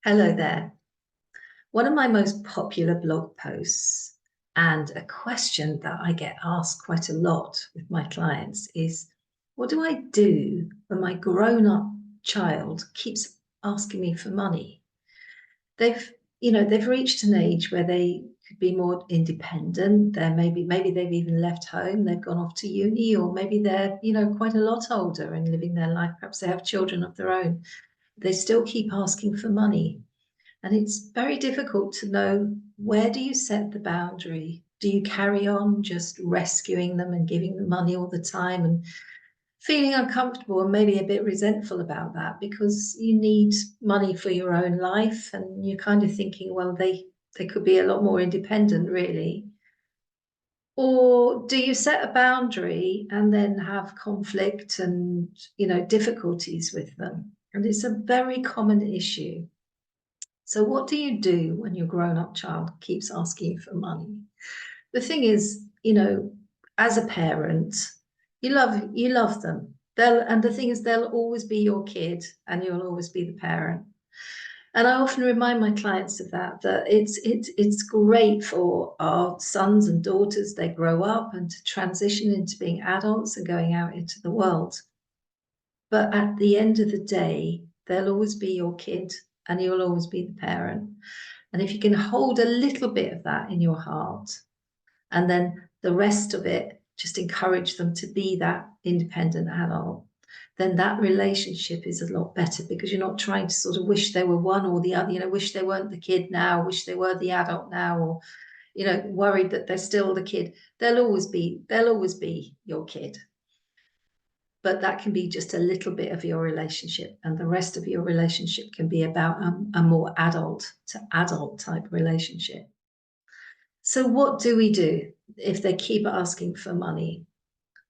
Hello there. One of my most popular blog posts and a question that I get asked quite a lot with my clients is, what do I do when my grown-up child keeps asking me for money? They've, they've reached an age where they could be more independent. They're maybe they've even left home, they've gone off to uni, or maybe they're, quite a lot older and living their life. Perhaps they have children of their own. They still keep asking for money. And it's very difficult to know, where do you set the boundary? Do you carry on just rescuing them and giving them money all the time and feeling uncomfortable and maybe a bit resentful about that because you need money for your own life and you're kind of thinking, well, they could be a lot more independent, really. Or do you set a boundary and then have conflict and, difficulties with them? And it's a very common issue. So what do you do when your grown-up child keeps asking you for money? The thing is, as a parent, you love them. And the thing is, they'll always be your kid and you'll always be the parent. And I often remind my clients of that it's great for our sons and daughters. They grow up and to transition into being adults and going out into the world. But at the end of the day, they'll always be your kid and you'll always be the parent. And if you can hold a little bit of that in your heart, and then the rest of it, just encourage them to be that independent adult, then that relationship is a lot better because you're not trying to sort of wish they were one or the other, wish they weren't the kid now, wish they were the adult now, or, worried that they're still the kid. They'll always be your kid. But that can be just a little bit of your relationship, and the rest of your relationship can be about a more adult to adult type relationship. So what do we do if they keep asking for money?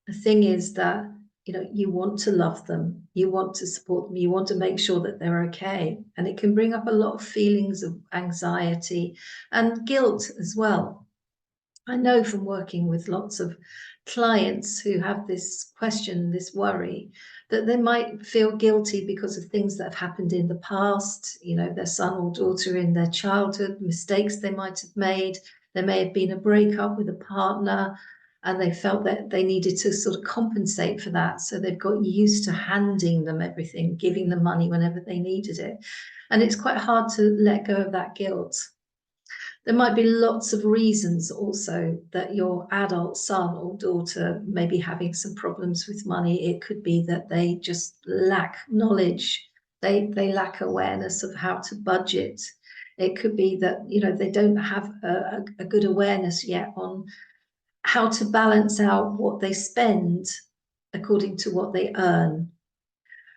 The thing is that, you want to love them, you want to support them, you want to make sure that they're okay. And it can bring up a lot of feelings of anxiety and guilt as well. I know from working with lots of clients who have this question, this worry, that they might feel guilty because of things that have happened in the past, their son or daughter in their childhood, mistakes they might have made. There may have been a breakup with a partner and they felt that they needed to sort of compensate for that. So they've got used to handing them everything, giving them money whenever they needed it. And it's quite hard to let go of that guilt. There might be lots of reasons also that your adult son or daughter may be having some problems with money. It could be that they just lack knowledge. They lack awareness of how to budget. It could be that, they don't have a good awareness yet on how to balance out what they spend according to what they earn.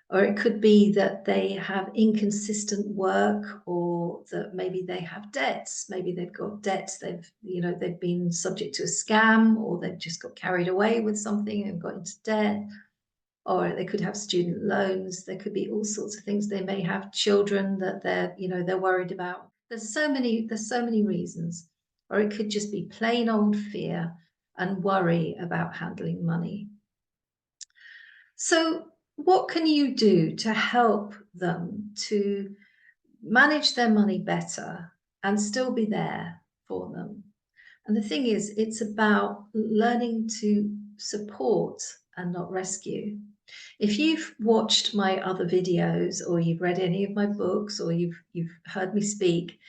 Or it could be that they have inconsistent work, or that maybe they have debts. Maybe they've got debts, they've been subject to a scam, or they've just got carried away with something and got into debt. Or they could have student loans. There could be all sorts of things. They may have children that they're worried about. There's so many reasons. Or it could just be plain old fear and worry about handling money. So what can you do to help them to manage their money better and still be there for them? And the thing is, it's about learning to support and not rescue. If you've watched my other videos, or you've read any of my books, or you've heard me speak,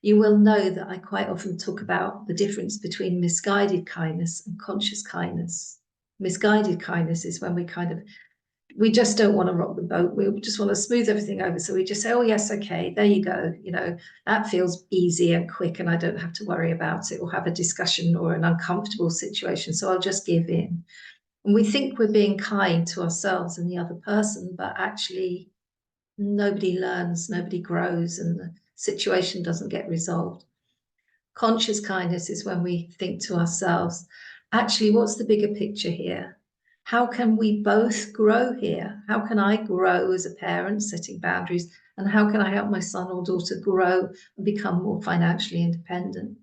you will know that I quite often talk about the difference between misguided kindness and conscious kindness. Misguided kindness is when we just don't want to rock the boat. We just want to smooth everything over. So we just say, oh, yes, okay, there you go. That feels easy and quick and I don't have to worry about it or have a discussion or an uncomfortable situation. So I'll just give in. And we think we're being kind to ourselves and the other person, but actually nobody learns, nobody grows, and the situation doesn't get resolved. Conscious kindness is when we think to ourselves, actually, what's the bigger picture here? How can we both grow here? How can I grow as a parent, setting boundaries? And how can I help my son or daughter grow and become more financially independent?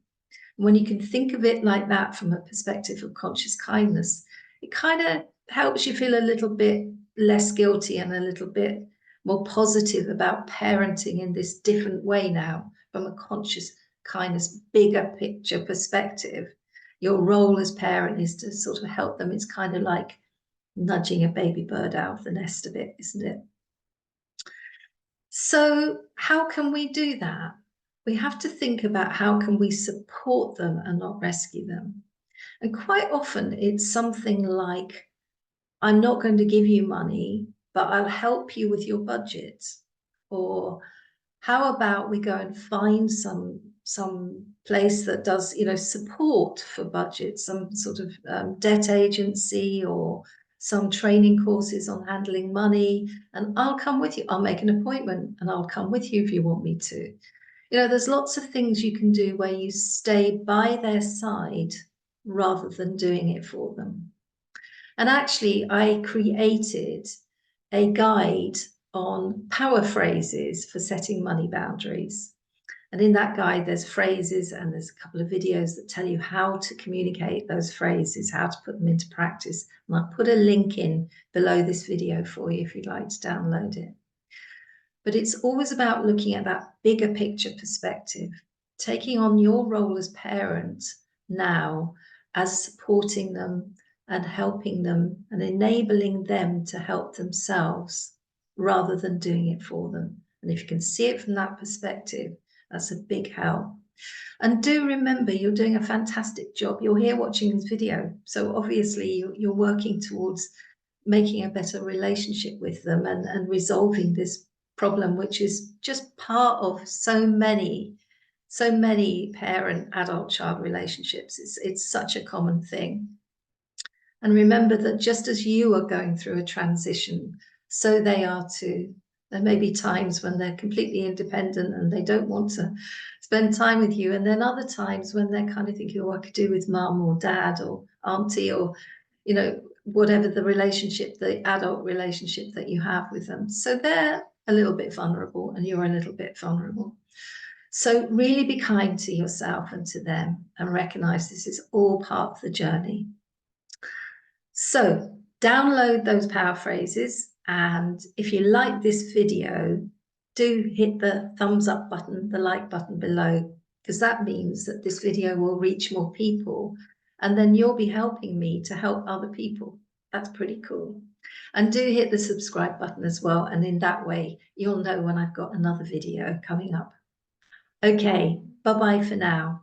And when you can think of it like that from a perspective of conscious kindness, it kind of helps you feel a little bit less guilty and a little bit more positive about parenting in this different way now, from a conscious kindness, bigger picture perspective. Your role as parent is to sort of help them. It's kind of like nudging a baby bird out of the nest a bit, isn't it? So how can we do that? We have to think about how can we support them and not rescue them. And quite often it's something like, I'm not going to give you money, but I'll help you with your budget. Or how about we go and find some place that does, you know, support for budget, some sort of debt agency or some training courses on handling money, and I'll come with you. I'll make an appointment and I'll come with you if you want me to. You know, there's lots of things you can do where you stay by their side rather than doing it for them. And actually, I created a guide on power phrases for setting money boundaries. And in that guide, there's phrases and there's a couple of videos that tell you how to communicate those phrases, how to put them into practice. And I'll put a link in below this video for you if you'd like to download it. But it's always about looking at that bigger picture perspective, taking on your role as parent now as supporting them and helping them and enabling them to help themselves rather than doing it for them. And if you can see it from that perspective, that's a big help. And do remember, you're doing a fantastic job. You're here watching this video. So obviously you're working towards making a better relationship with them and resolving this problem, which is just part of so many parent adult child relationships. It's such a common thing. And remember that just as you are going through a transition, so they are too. There may be times when they're completely independent and they don't want to spend time with you. And then other times when they're kind of thinking, oh, I could do with mum or dad or auntie or, you know, whatever the relationship, the adult relationship that you have with them. So they're a little bit vulnerable and you're a little bit vulnerable. So really be kind to yourself and to them and recognize this is all part of the journey. So download those power phrases. And if you like this video, do hit the thumbs up button, the like button below, because that means that this video will reach more people. And then you'll be helping me to help other people. That's pretty cool. And do hit the subscribe button as well. And in that way, you'll know when I've got another video coming up. Okay, bye-bye for now.